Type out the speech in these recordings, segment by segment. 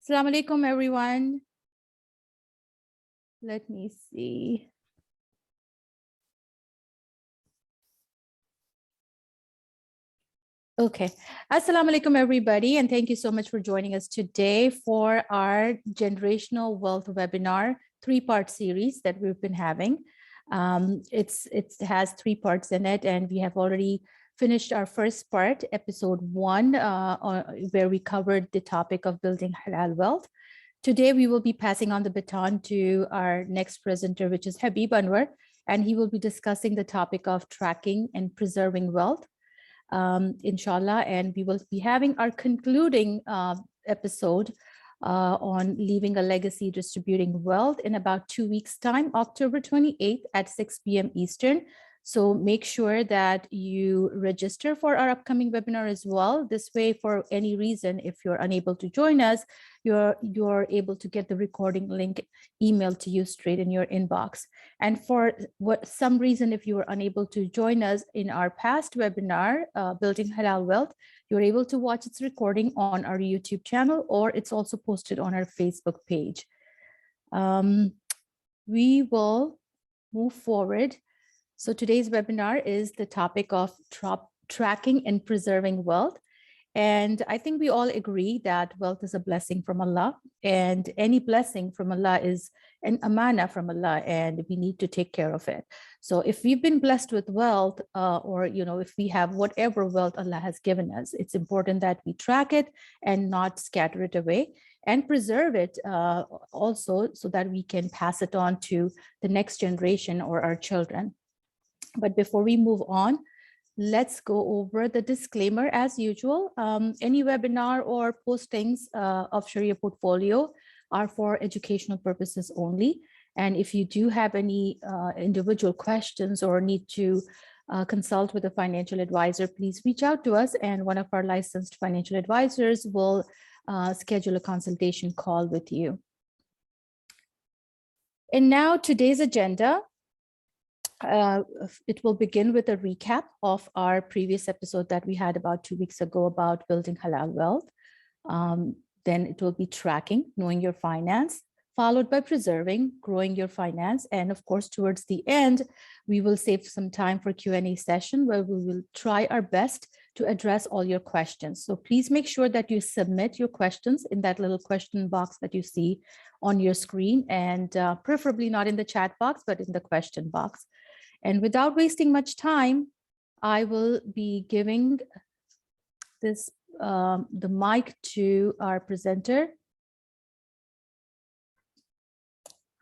Assalamu alaikum, everyone. Let me see. Okay. Assalamu alaikum, everybody, and thank you so much for joining us today for our Generational Wealth webinar, three-part series that we've been having. It has 3 parts in it, and we have already finished our first part, episode 1, where we covered the topic of building halal wealth. Today, we will be passing on the baton to our next presenter, which is Habib Anwar, and he will be discussing the topic of tracking and preserving wealth, inshallah. And we will be having our concluding episode on leaving a legacy, distributing wealth in about 2 weeks' time, October 28th at 6 p.m. Eastern. So make sure that you register for our upcoming webinar as well. This way, for any reason, if you're unable to join us, you're able to get the recording link emailed to you straight in your inbox. And for some reason, if you were unable to join us in our past webinar, Building Halal Wealth, you're able to watch its recording on our YouTube channel, or it's also posted on our Facebook page. We will move forward. So today's webinar is the topic of tracking and preserving wealth. And I think we all agree that wealth is a blessing from Allah, and any blessing from Allah is an amana from Allah, and we need to take care of it. So if we've been blessed with wealth, or if we have whatever wealth Allah has given us, it's important that we track it and not scatter it away, and preserve it also, so that we can pass it on to the next generation or our children. But before we move on, let's go over the disclaimer as usual. Any webinar or postings of ShariaPortfolio are for educational purposes only. And if you do have any individual questions or need to consult with a financial advisor, please reach out to us, and one of our licensed financial advisors will schedule a consultation call with you. And now today's agenda. It will begin with a recap of our previous episode that we had about 2 weeks ago about building halal wealth. Then it will be tracking, knowing your finance, followed by preserving, growing your finance. And of course, towards the end, we will save some time for Q&A session where we will try our best to address all your questions. So please make sure that you submit your questions in that little question box that you see on your screen, and preferably not in the chat box, but in the question box. And without wasting much time, I will be giving this the mic to our presenter,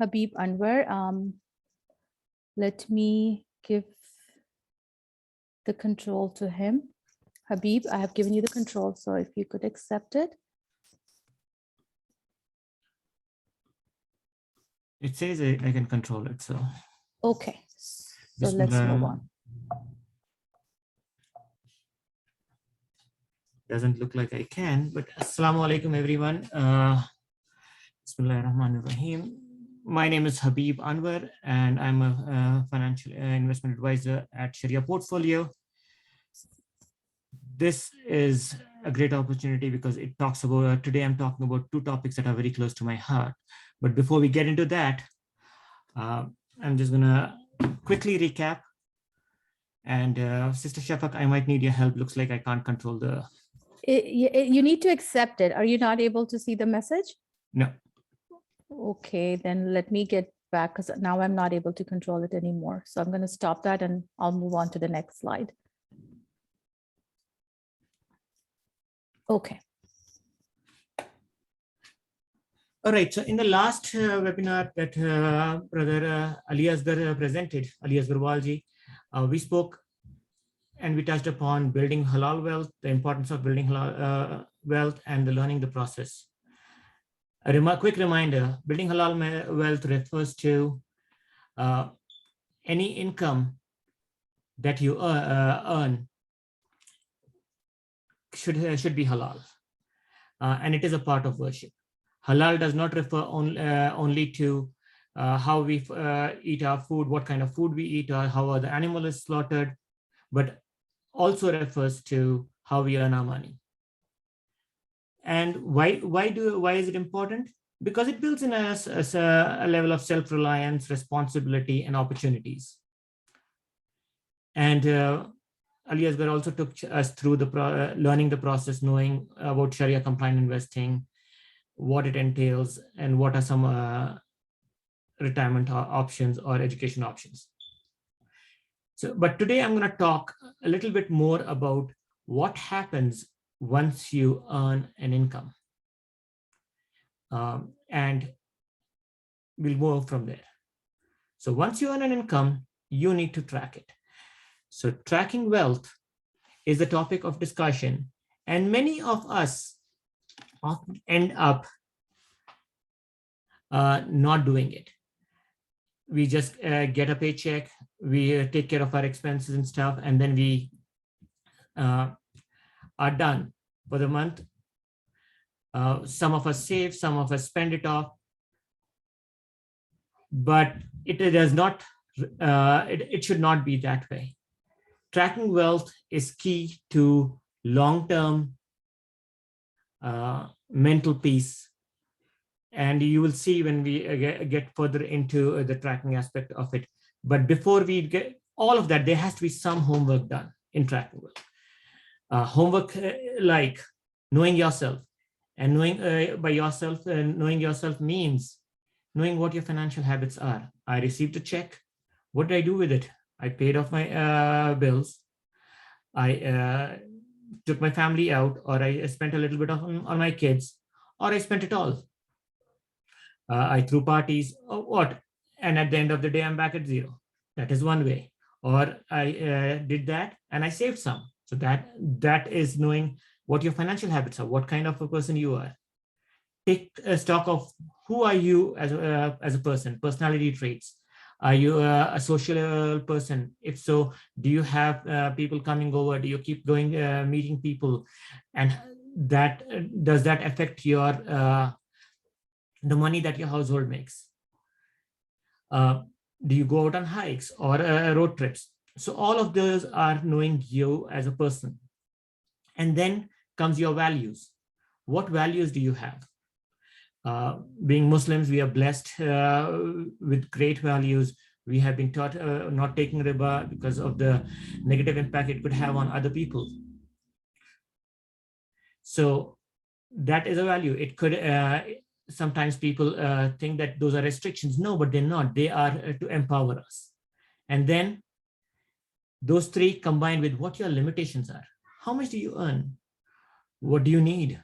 Habib Anwar. Let me give the control to him. Habib, I have given you the control, so if you could accept it. It says I can control it, so. Okay, so let's move on. Doesn't look like I can, but Assalamu alaikum, everyone. Bismillahirrahmanirrahim. My name is Habib Anwar, and I'm a financial investment advisor at ShariaPortfolio. This is a great opportunity because it talks about, today I'm talking about 2 topics that are very close to my heart. But before we get into that, I'm just gonna quickly recap. And Sister Shafak, I might need your help. Looks like I can't control the... You need to accept it. Are you not able to see the message? No. Okay, then let me get back, because now I'm not able to control it anymore. So I'm going to stop that and I'll move on to the next slide. Okay. All right, so in the last webinar that Brother Ali Asgar presented, Ali Asgar Walji, we spoke and we touched upon building halal wealth, the importance of building halal wealth, and learning the process. A quick reminder, building halal wealth refers to any income that you earn should be halal, and it is a part of worship. Halal does not refer only to how we eat our food, what kind of food we eat, or how the animal is slaughtered, but also refers to how we earn our money. And why is it important? Because it builds in us a level of self-reliance, responsibility, and opportunities. And Ali Asghar also took us through the learning the process, knowing about Sharia compliant investing, what it entails, and what are some retirement options or education options. So, but today I'm going to talk a little bit more about what happens once you earn an income. And we'll move from there. So once you earn an income, you need to track it. So tracking wealth is the topic of discussion, and many of us often end up not doing it. We just get a paycheck, we take care of our expenses and stuff, and then we are done for the month. Some of us save, some of us spend it off, but it does not. It should not be that way. Tracking wealth is key to long-term mental peace. And you will see when we get further into the tracking aspect of it. But before we get all of that, there has to be some homework done in tracking wealth. Homework like knowing yourself, and knowing by yourself, knowing yourself means knowing what your financial habits are. I received a check. What did I do with it? I paid off my bills. I took my family out, or I spent a little bit on my kids, or I spent it all. I threw parties, or what? And at the end of the day, I'm back at zero. That is one way. Or I did that and I saved some. So that is knowing what your financial habits are, what kind of a person you are. Take a stock of who are you as a person, personality traits. Are you a social person? If so, do you have people coming over? Do you keep going, meeting people? And does that affect your the money that your household makes? Do you go out on hikes or road trips? So all of those are knowing you as a person. And then comes your values. What values do you have? Being Muslims, we are blessed with great values. We have been taught not taking riba because of the negative impact it could have on other people. So that is a value. It could, sometimes people think that those are restrictions. No, but they're not. They are to empower us. And then those three combined with what your limitations are. How much do you earn? What do you need?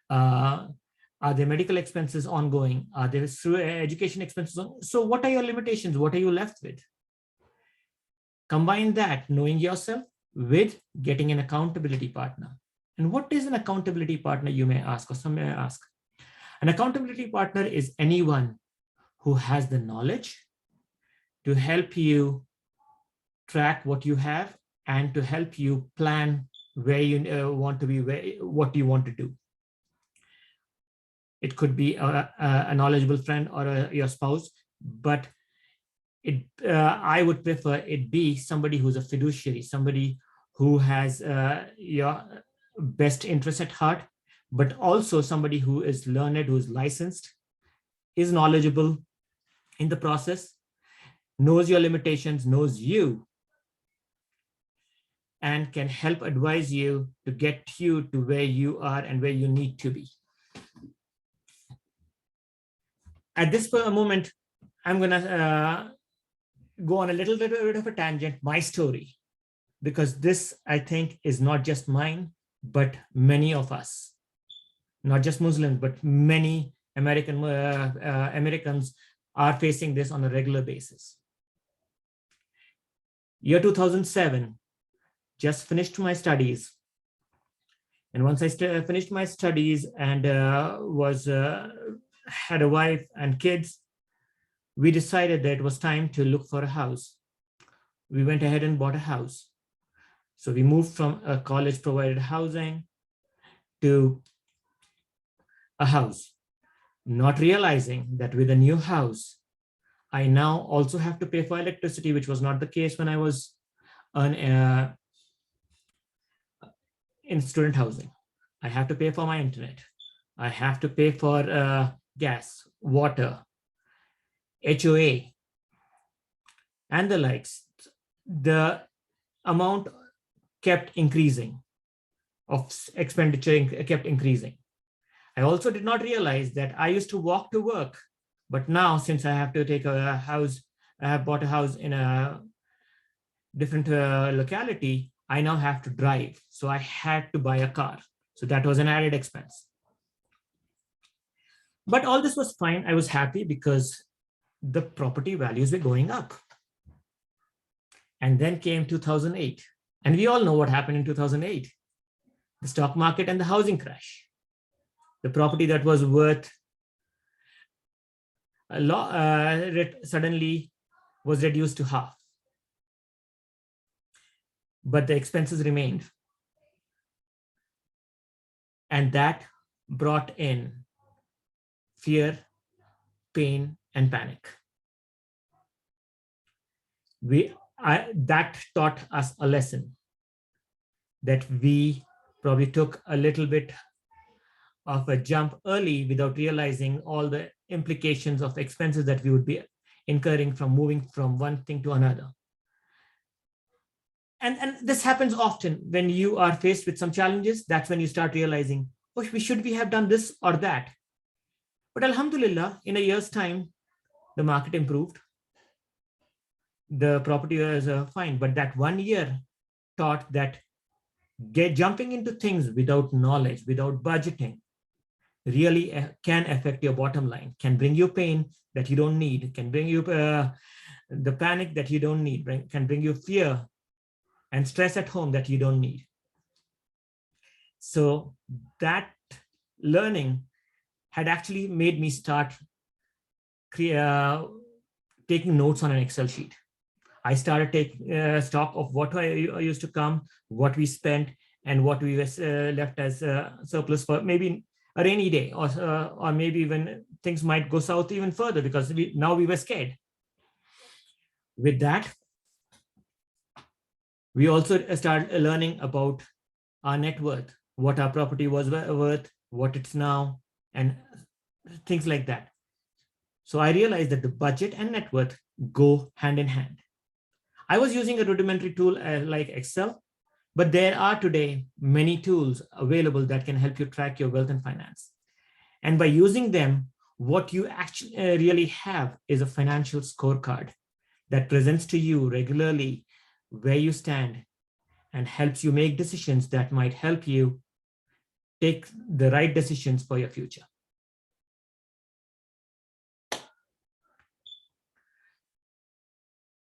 Are there medical expenses ongoing? Are there education expenses on? So what are your limitations? What are you left with? Combine that, knowing yourself, with getting an accountability partner. And what is an accountability partner, you may ask, or some may ask? An accountability partner is anyone who has the knowledge to help you track what you have and to help you plan where you want to be, what you want to do. It could be a knowledgeable friend or your spouse, but I would prefer it be somebody who's a fiduciary, somebody who has your best interest at heart, but also somebody who is learned, who is licensed, is knowledgeable in the process, knows your limitations, knows you, and can help advise you to get you to where you are and where you need to be. At this moment, I'm going to go on a little bit of a tangent, my story, because this, I think, is not just mine, but many of us, not just Muslims, but many Americans are facing this on a regular basis. Year 2007, just finished my studies. And once I finished my studies and had a wife and kids, we decided that it was time to look for a house. We went ahead and bought a house. So we moved from a college provided housing to a house, not realizing that with a new house, I now also have to pay for electricity, which was not the case when I was in student housing. I have to pay for my internet. I have to pay for gas, water, HOA, and the likes. The amount kept increasing of expenditure kept increasing. I also did not realize that I used to walk to work, but now since I have to take a house, I have bought a house in a different locality, I now have to drive. So I had to buy a car. So that was an added expense. But all this was fine. I was happy because the property values were going up. And then came 2008. And we all know what happened in 2008. The stock market and the housing crash. The property that was worth a lot suddenly was reduced to half. But the expenses remained. And that brought in fear, pain, and panic. That taught us a lesson that we probably took a little bit of a jump early without realizing all the implications of expenses that we would be incurring from moving from one thing to another. And this happens often when you are faced with some challenges. That's when you start realizing, oh, should we have done this or that? But Alhamdulillah, in a year's time, the market improved. The property was fine. But that 1 year taught that jumping into things without knowledge, without budgeting, really can affect your bottom line, can bring you pain that you don't need, can bring you the panic that you don't need, can bring you fear and stress at home that you don't need. So that learning had actually made me start taking notes on an Excel sheet. I started taking stock of what I used to come, what we spent, and what we was left as surplus for maybe a rainy day, or maybe when things might go south even further, because now we were scared. With that, we also started learning about our net worth, what our property was worth, what it's now, and things like that. So I realized that the budget and net worth go hand in hand. I was using a rudimentary tool like Excel, but there are today many tools available that can help you track your wealth and finance. And by using them, what you actually really have is a financial scorecard that presents to you regularly where you stand and helps you make decisions that might help you take the right decisions for your future.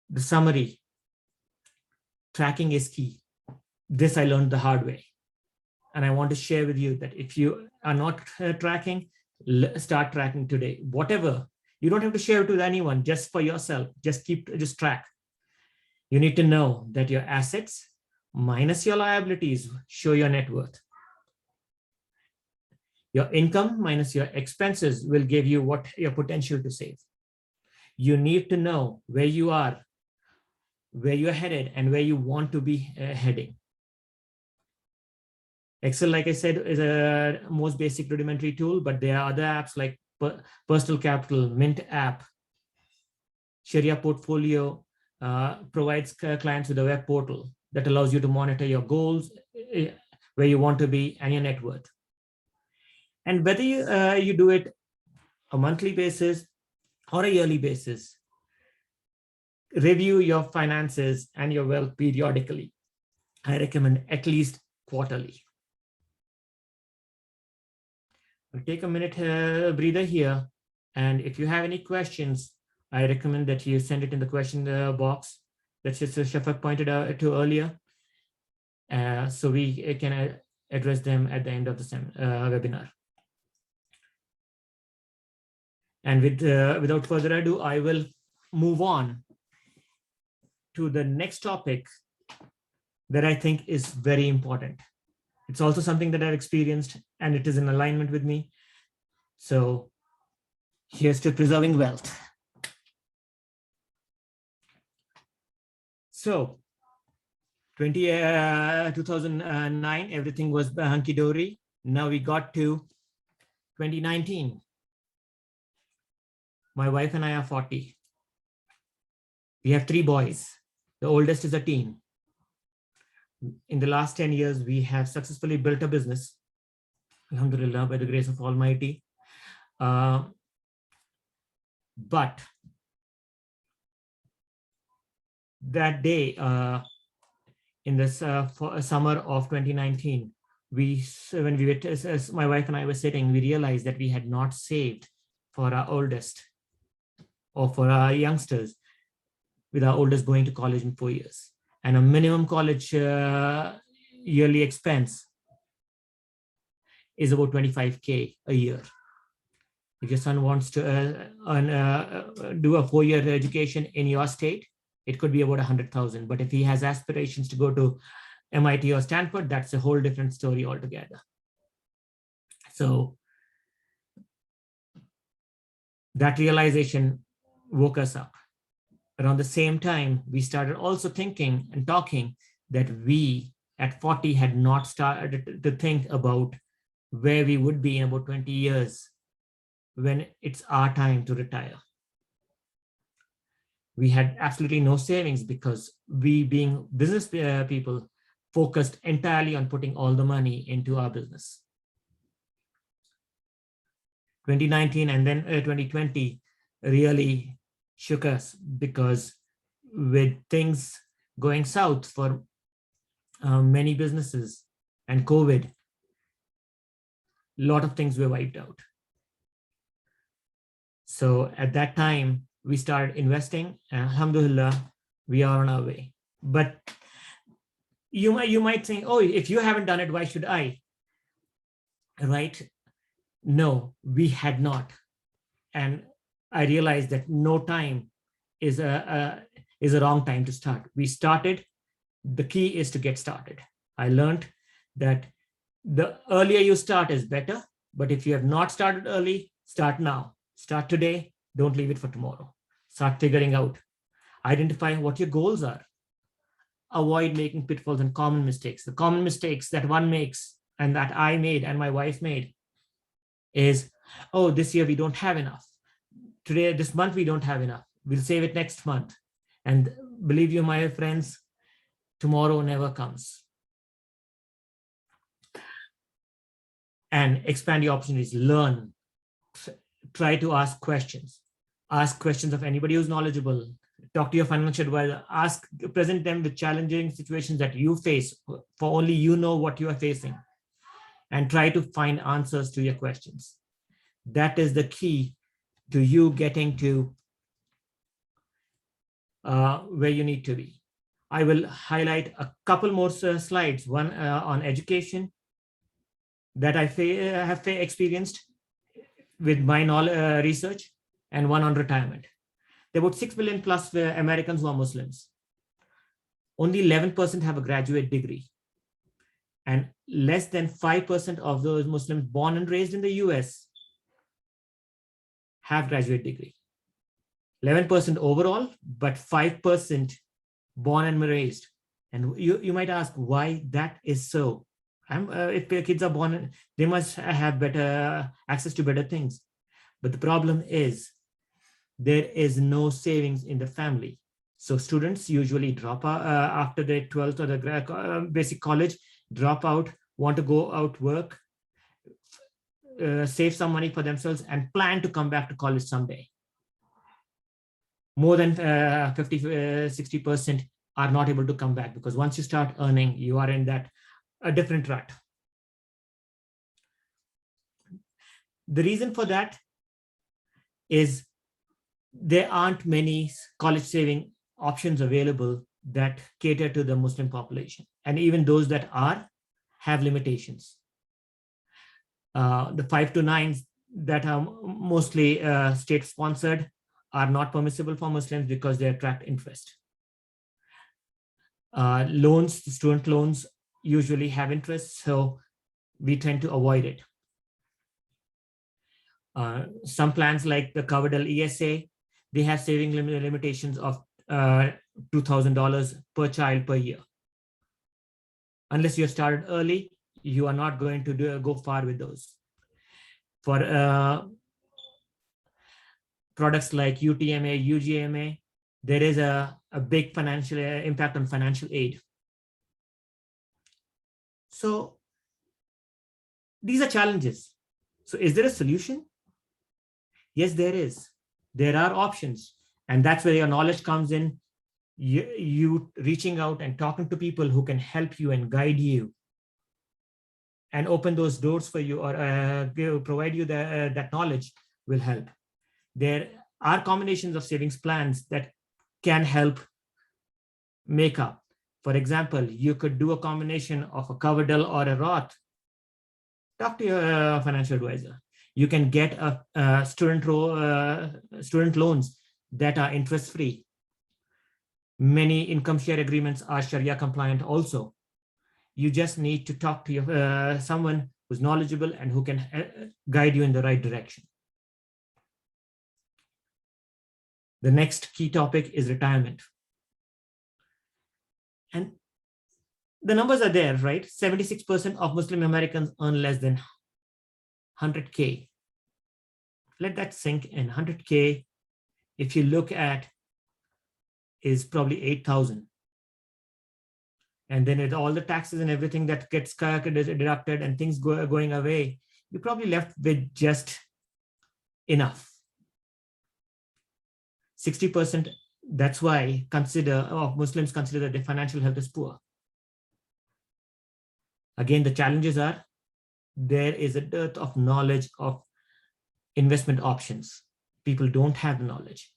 The summary: tracking is key. This I learned the hard way. And I want to share with you that if you are not tracking, start tracking today. Whatever, you don't have to share it with anyone, just for yourself. Just track. You need to know that your assets minus your liabilities show your net worth. Your income minus your expenses will give you what your potential to save. You need to know where you are, where you're headed, and where you want to be heading. Excel, like I said, is a most basic rudimentary tool, but there are other apps like Personal Capital, Mint app. ShariaPortfolio provides clients with a web portal that allows you to monitor your goals, where you want to be, and your net worth. And whether you do it a monthly basis or a yearly basis, review your finances and your wealth periodically. I recommend at least quarterly. I'll take a minute breather here. And if you have any questions, I recommend that you send it in the question box that Shafak pointed out to earlier. So we can address them at the end of the webinar. And without further ado, I will move on to the next topic that I think is very important. It's also something that I've experienced, and it is in alignment with me. So here's to preserving wealth. So 2009, everything was hunky-dory. Now we got to 2019. My wife and I are 40. We have 3 boys. The oldest is a teen. In the last 10 years, we have successfully built a business, alhamdulillah, by the grace of Almighty. But that day, in this summer of 2019, when we were, as my wife and I were sitting, we realized that we had not saved for our oldest or for our youngsters, with our oldest going to college in 4 years. And a minimum college yearly expense is about 25K a year. If your son wants to do a 4-year education in your state, it could be about 100,000. But if he has aspirations to go to MIT or Stanford, that's a whole different story altogether. So that realization woke us up. Around the same time, we started also thinking and talking that we at 40 had not started to think about where we would be in about 20 years when it's our time to retire. We had absolutely no savings because we, being business people, focused entirely on putting all the money into our business. 2019 and then 2020 really shook us, because with things going south for many businesses and COVID, a lot of things were wiped out. So at that time, we started investing, and alhamdulillah, we are on our way. But you might think, oh, if you haven't done it, why should I? Right? No, we had not. And I realized that no time is a wrong time to start. We started. The key is to get started. I learned that the earlier you start is better, but if you have not started early, start now. Start today. Don't leave it for tomorrow. Start figuring out. Identify what your goals are. Avoid making pitfalls and common mistakes. The common mistakes that one makes, and that I made and my wife made, is, oh, this year we don't have enough. Today, this month, we don't have enough. We'll save it next month. And believe you, my friends, tomorrow never comes. And expand your opportunities. Learn. Try to ask questions. Ask questions of anybody who's knowledgeable. Talk to your financial advisor. Present them with challenging situations that you face, for only you know what you are facing. And try to find answers to your questions. That is the key to you getting to where you need to be. I will highlight a couple more slides, one on education that I have experienced with my research, and one on retirement. There are about 6 million plus Americans who are Muslims. Only 11% have a graduate degree. And less than 5% of those Muslims born and raised in the US have graduate degree. 11% overall, but 5% born and raised. And you might ask why that is so. If their kids are born, they must have better access to better things. But the problem is there is no savings in the family. So students usually drop out after their 12th or the basic college, drop out, want to go out work, save some money for themselves, and plan to come back to college someday. More than 50-60% are not able to come back, because once you start earning, you are in that a different rut. The reason for that is there aren't many college saving options available that cater to the Muslim population. And even those that are have limitations. The 5 to 9s that are mostly state sponsored are not permissible for Muslims because they attract interest. Loans, student loans usually have interest, so we tend to avoid it. Some plans like the Coverdell ESA, they have saving limitations of $2,000 per child per year. Unless you started early, you are not going to go far with those. For products like UTMA, UGMA, there is a big financial impact on financial aid. So these are challenges. So is there a solution? Yes, there is. There are options. And that's where your knowledge comes in. You reaching out and talking to people who can help you and guide you and open those doors for you, or provide you that knowledge will help. There are combinations of savings plans that can help make up. For example, you could do a combination of a Coverdell or a Roth. Talk to your financial advisor. You can get a student loans that are interest-free. Many income share agreements are Sharia compliant also. You just need to talk to someone who's knowledgeable and who can guide you in the right direction. The next key topic is retirement. And the numbers are there, right? 76% of Muslim Americans earn less than 100K. Let that sink in. 100K, if you look at, is probably 8,000. And then with all the taxes and everything that gets deducted and things going away, you're probably left with just enough. 60%, that's why Muslims consider that their financial health is poor. Again, the challenges are, there is a dearth of knowledge of investment options. People don't have the knowledge.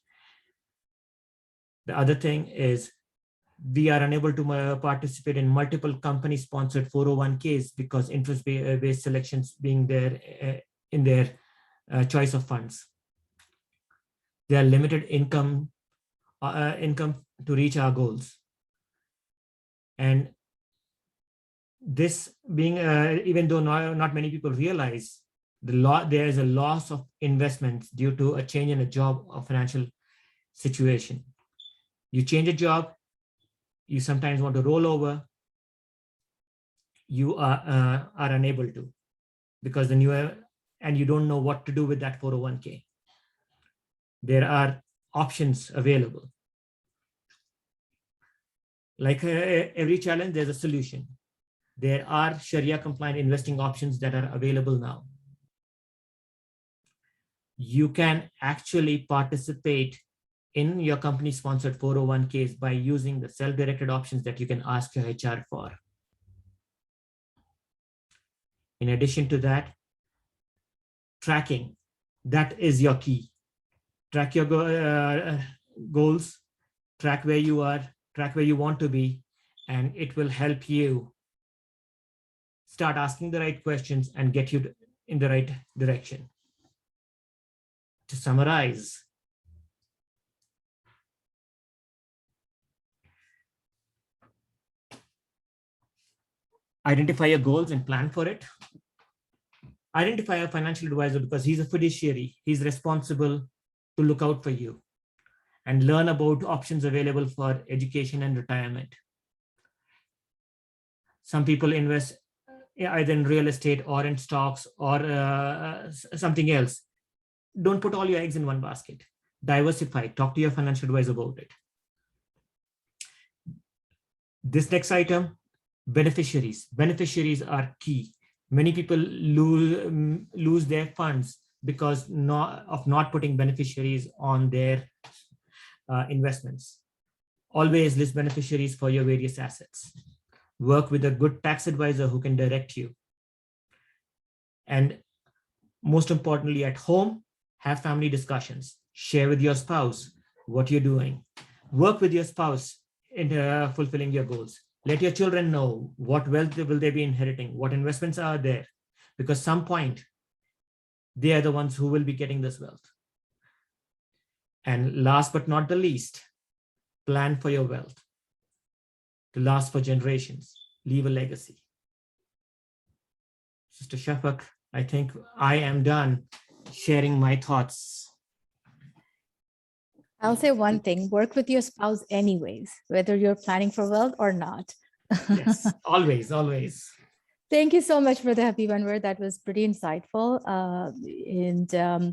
The other thing is, we are unable to participate in multiple company-sponsored 401ks because interest-based selections being there in their choice of funds. There are limited income to reach our goals. And this being, even though not many people realize, there is a loss of investments due to a change in a job or financial situation. You change a job, you sometimes want to roll over, you are unable to, because the newer, and you don't know what to do with that 401k. There are options available. Like every challenge, there's a solution. There are Sharia compliant investing options that are available now. You can actually participate in your company sponsored 401ks by using the self-directed options that you can ask your HR for. In addition to that, tracking, that is your key. Track your goals, track where you are, track where you want to be, and it will help you start asking the right questions and get you in the right direction. To summarize, identify your goals and plan for it. Identify a financial advisor because he's a fiduciary. He's responsible to look out for you, and learn about options available for education and retirement. Some people invest either in real estate or in stocks or something else. Don't put all your eggs in one basket. Diversify. Talk to your financial advisor about it. This next item, beneficiaries. Beneficiaries are key. Many people lose their funds because of not putting beneficiaries on their investments. Always list beneficiaries for your various assets. Work with a good tax advisor who can direct you. And most importantly, at home, have family discussions. Share with your spouse what you're doing. Work with your spouse in fulfilling your goals. Let your children know what wealth will they be inheriting, what investments are there, because some point they are the ones who will be getting this wealth. And last but not the least, plan for your wealth to last for generations, leave a legacy. Sister Shafak, I think I am done sharing my thoughts. I'll say one thing, work with your spouse anyways, whether you're planning for wealth or not. Yes, always, always. Thank you so much for the Habib Anwar. That was pretty insightful.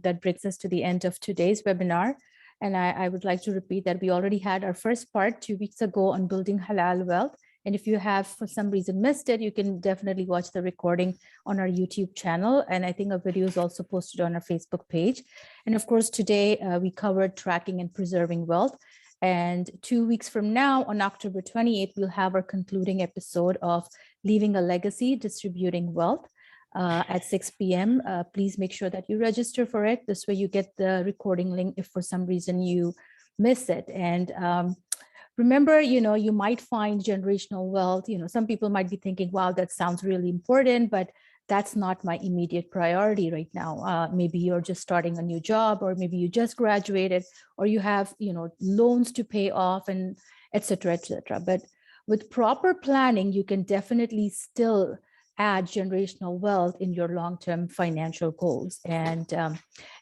That brings us to the end of today's webinar. And I would like to repeat that we already had our first part 2 weeks ago on building halal wealth. And if you have, for some reason, missed it, you can definitely watch the recording on our YouTube channel. And I think a video is also posted on our Facebook page. And of course, today we covered tracking and preserving wealth. And 2 weeks from now, on October 28th, we'll have our concluding episode of Leaving a Legacy, Distributing Wealth at 6 p.m. Please make sure that you register for it. This way you get the recording link if for some reason you miss it. And remember, you might find generational wealth. Some people might be thinking, wow, that sounds really important, but that's not my immediate priority right now. Maybe you're just starting a new job, or maybe you just graduated, or you have, loans to pay off, and et cetera, et cetera. But with proper planning, you can definitely still add generational wealth in your long-term financial goals. And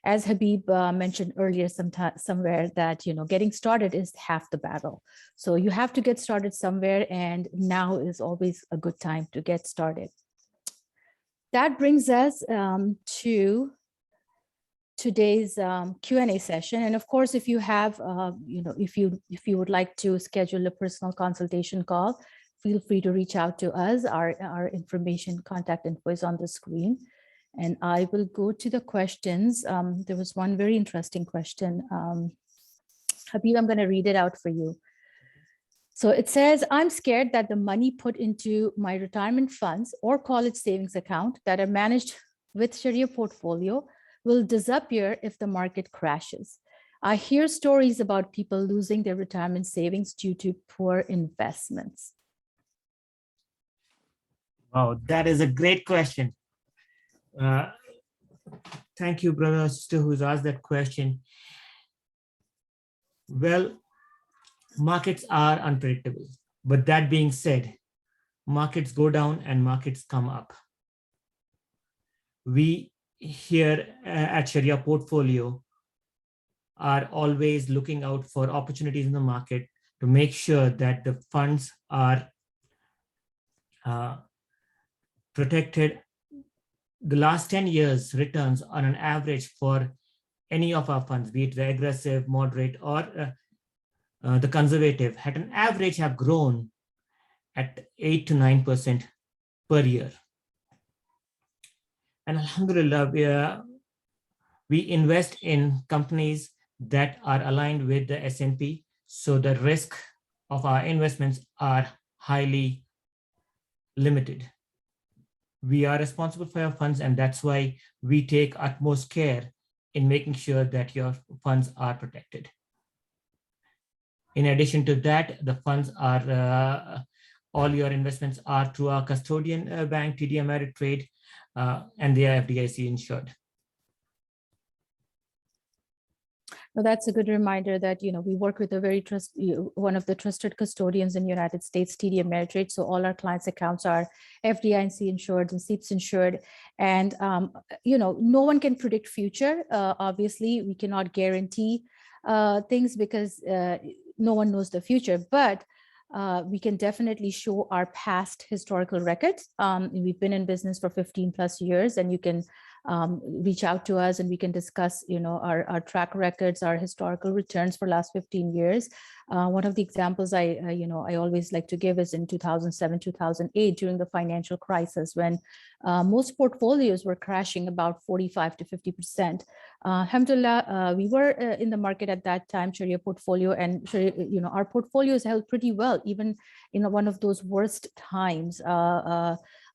as Habib mentioned earlier, somewhere that, getting started is half the battle. So you have to get started somewhere, and now is always a good time to get started. That brings us to today's Q&A session. And of course, if you have, if you would like to schedule a personal consultation call, feel free to reach out to us. Our information, contact info is on the screen. And I will go to the questions. There was one very interesting question. Habib, I'm going to read it out for you. So it says, I'm scared that the money put into my retirement funds or college savings account that are managed with ShariaPortfolio will disappear if the market crashes. I hear stories about people losing their retirement savings due to poor investments. Oh, that is a great question. Thank you, brother or sister, who's asked that question. Well, markets are unpredictable, but that being said, markets go down and markets come up. We here at ShariaPortfolio are always looking out for opportunities in the market to make sure that the funds are protected. The last 10 years returns on an average for any of our funds, be it the aggressive, moderate, or the conservative, at an average have grown at 8 to 9% per year. And alhamdulillah, we invest in companies that are aligned with the S&P, so the risk of our investments are highly limited. We are responsible for your funds, and that's why we take utmost care in making sure that your funds are protected. In addition to that, the funds are, all your investments are through our custodian bank, TD Ameritrade, and they are FDIC insured. Well, that's a good reminder that, we work with one of the trusted custodians in the United States, TD Ameritrade. So all our clients' accounts are FDIC insured and SEEPs insured. And, no one can predict future. Obviously, we cannot guarantee things because no one knows the future, but we can definitely show our past historical records. We've been in business for 15 plus years, and you can reach out to us and we can discuss, our track records, our historical returns for last 15 years. One of the examples I always like to give is in 2007, 2008, during the financial crisis, when most portfolios were crashing about 45 to 50%. Alhamdulillah, we were in the market at that time, ShariaPortfolio, and our portfolios held pretty well, even in one of those worst times.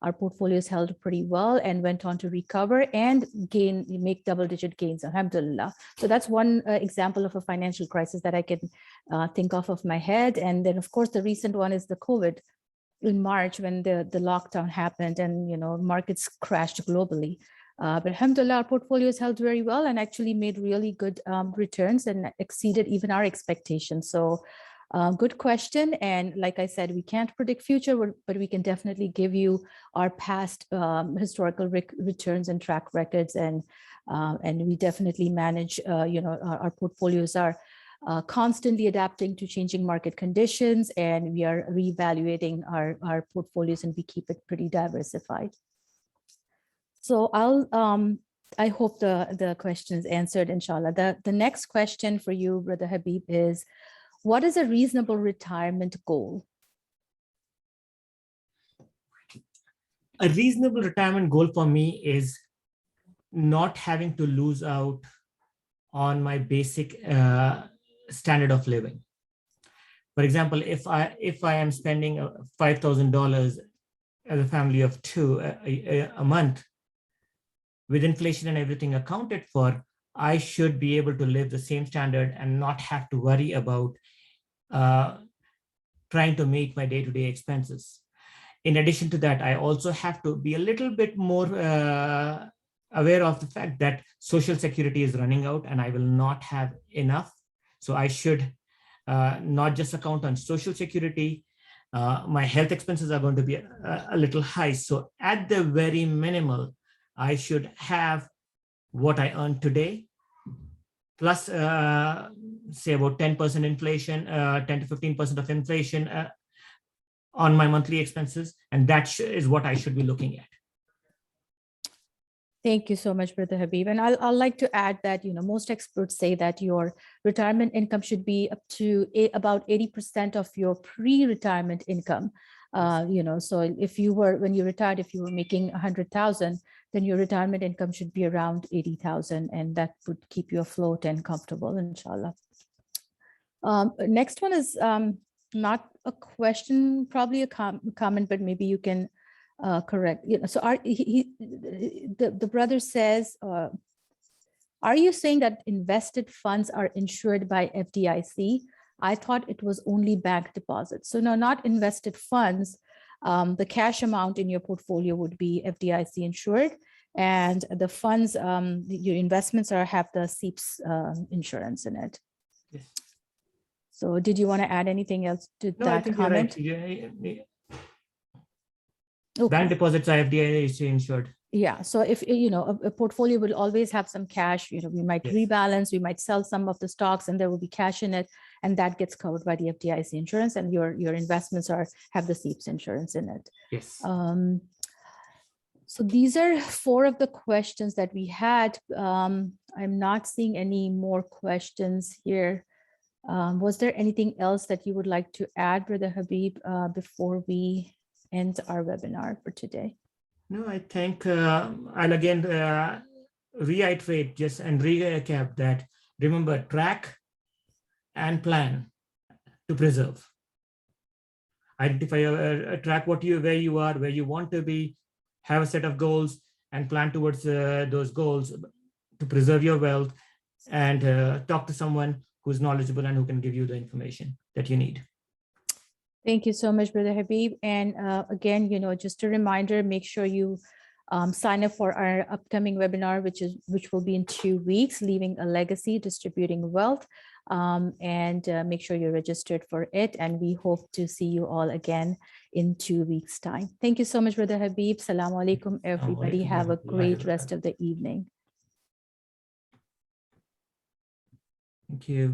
Our portfolios held pretty well and went on to recover and make double-digit gains, alhamdulillah. So that's one example of a financial crisis that I can think of my head. And then, of course, the recent one is the COVID in March, when the lockdown happened and markets crashed globally. But alhamdulillah, our portfolios held very well and actually made really good returns and exceeded even our expectations. So good question. And like I said, we can't predict future, but we can definitely give you our past historical returns and track records. And we definitely manage, our portfolios are constantly adapting to changing market conditions, and we are reevaluating our portfolios, and we keep it pretty diversified. So I hope the question is answered, inshallah. The next question for you, Brother Habib, is what is a reasonable retirement goal? A reasonable retirement goal for me is not having to lose out on my basic standard of living. For example, if I am spending $5,000 as a family of two a month, with inflation and everything accounted for, I should be able to live the same standard and not have to worry about trying to meet my day-to-day expenses. In addition to that, I also have to be a little bit more aware of the fact that Social Security is running out and I will not have enough. So I should not just account on Social Security. My health expenses are going to be a little high. So at the very minimal, I should have what I earn today, plus say about 10% inflation, 10 to 15% of inflation on my monthly expenses. And that is what I should be looking at. Thank you so much, Brother Habib. And I'd like to add that, most experts say that your retirement income should be up to about 80% of your pre-retirement income. So if you were, when you retired, if you were making 100,000, then your retirement income should be around 80,000, and that would keep you afloat and comfortable, inshallah. Next one is not a question, probably a comment, but maybe you can correct. So the brother says, are you saying that invested funds are insured by FDIC? I thought it was only bank deposits. So no, not invested funds. The cash amount in your portfolio would be FDIC insured, and the funds, your investments have the SEEPS insurance in it. Yes. So did you want to add anything else to No, that I think comment? you're right. Okay. Bank deposits are FDIC insured. Yeah, so if a portfolio will always have some cash, we might Yes. rebalance, we might sell some of the stocks, and there will be cash in it, and that gets covered by the FDIC insurance, and your investments have the SEEPS insurance in it. Yes. So these are 4 of the questions that we had. I'm not seeing any more questions here. Was there anything else that you would like to add, Brother Habib, before we end our webinar for today? No, I think I'll again reiterate just and recap that. Remember, track and plan to preserve. Identify, track where you are, where you want to be, have a set of goals, and plan towards those goals to preserve your wealth, and talk to someone who's knowledgeable and who can give you the information that you need. Thank you so much, Brother Habib. And again, just a reminder, make sure you sign up for our upcoming webinar, which will be in 2 weeks, Leaving a Legacy, Distributing Wealth. And make sure you're registered for it. And we hope to see you all again in 2 weeks' time. Thank you so much, Brother Habib. Assalamu alaikum, everybody. Have a great rest of the evening. Thank you.